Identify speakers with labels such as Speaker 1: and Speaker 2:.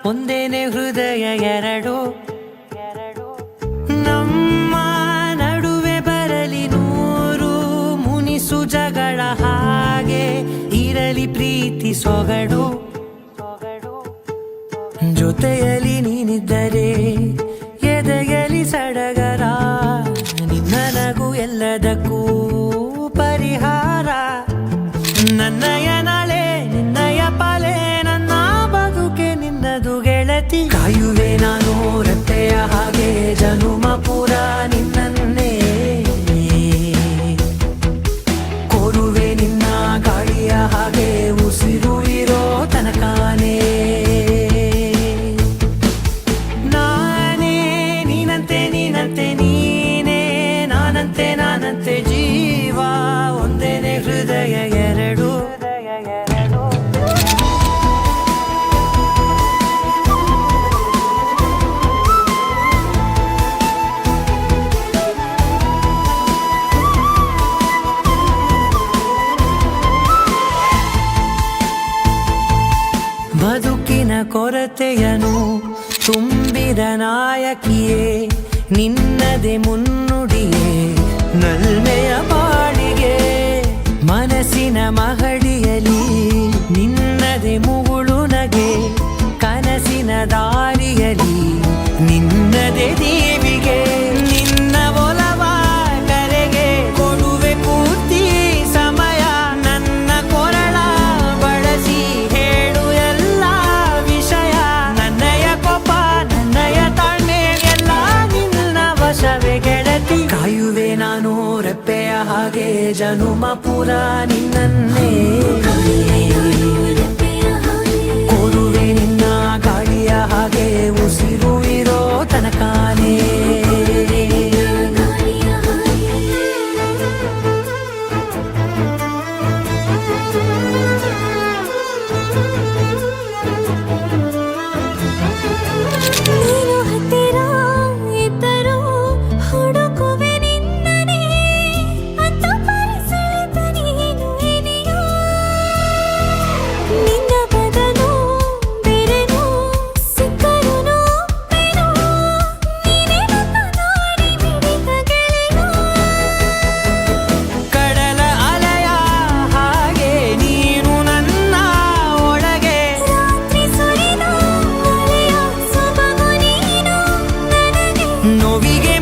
Speaker 1: ಒಂದೇನೆ ಹೃದಯ ಎರಡು. ನಮ್ಮ ನಡುವೆ ಬರಲಿ ನೂರು ಮುನಿಸು ಜಗಳ, ಹಾಗೆ ಇರಲಿ ಪ್ರೀತಿ ಸೊಗಡು. ಜೊತೆಯಲ್ಲಿ ನೀನಿದ್ದರೆ ಎದೆಯಲಿ ಸಡಗರ, ನಿನ್ನ ನಗು ಎಲ್ಲದಕ್ಕೂ ಪರಿಹಾರ. ನನ್ನಯ ನಾಳೆ ನಿನ್ನಯ ಪಾಲೆ, ನನ್ನ ಬದುಕೆ ನಿನ್ನದು ಗೆಳತಿ. ಕಾಯುವೆ ನಾನು ರತ್ತೆಯ ಹಾಗೆ ಜನುಮ ಪುರ ನಿನ್ನನ್ನೇ, ಕೋರುವೆ ನಿನ್ನ ಗಾಳಿಯ ಹಾಗೆ ಉಸಿರು ಇರೋ ತನಕಾನೇ. ನಾನೇ ನೀನಂತೆ ನೀನಂತೆ ನೀನೇ, ನಾನಂತೆ ನಾನಂತೆ ಜೀವ, ಒಂದೇನೆ ಹೃದಯ ಎರಡು. ಬದುಕಿನ ಕೊರತೆಯನು ತುಂಬಿದ ನಾಯಕಿಯೇ, ನಿನ್ನದೆ ಮುನ್ನುಡಿಯೇ ನಲ್ಮೆಯ ಬಾಳಿಗೆ. ಮನಸ್ಸಿನ ಮಹಡಿಯಲಿ ನಿನ್ನದೆ ಮುಗುಳು ನಗೆ, ಕನಸಿನ ದಾರಿಯಲಿ ನಿನ್ನದೆ ದೀವಿಗೆ. ನಿನ್ನ ಒಲವ ಕರೆಗೆ ಕೊಡುವೆ ಪೂರ್ತಿ ಸಮಯ, ನನ್ನ ಕೊರಳ ಬಳಸಿ ಹೇಳು ಎಲ್ಲ ವಿಷಯ. ನನ್ನಯ ಕೋಪ ನನ್ನಯ ತಾಳ್ಮೆ ಎಲ್ಲ ನಿನ್ನ ವಶವೇ ಗೆಳತಿ. ಕಾಯುವೆ ನಾನು ರೆಪ್ಪೆಯ ಹಾಗೆ ಜನುಮ ಪುರ ನಿನ್ನನ್ನೇ, ಕೋರುವೆ ನಿನ್ನ ಗಾಳಿಯ ಹಾಗೆ ಉಸಿರು ಇರೋ ತನಕಾನೇ.
Speaker 2: ನೀನು ಹತ್ತಿರ ಇದ್ದರೂ ಹುಡುಕುವೆ ನಿನ್ನನೇ, ಅಂತ ಪರಿಸೆಳೆದ ನೀನು ಇದೆಯಾ? ನಿನ್ನ ಬದಲು ಬೇರೆನೂ ಸಿಕ್ಕರೂ ನೋವೆನೋ, ನೀನೇ ನನ್ನ ನಾಡಿ ಮಿಡಿತ ಗೆಳೆಯ.
Speaker 1: ಕಡಲ ಅಲೆಯ ಹಾಗೆ ನೀನು ನನ್ನ ಒಳಗೆ,
Speaker 2: ರಾತ್ರಿ ಸುರಿದ ಮಳೆಯ ಸೊಬಗು ನೀನು ನನಗೆ.
Speaker 1: ನೋವಿಗೆ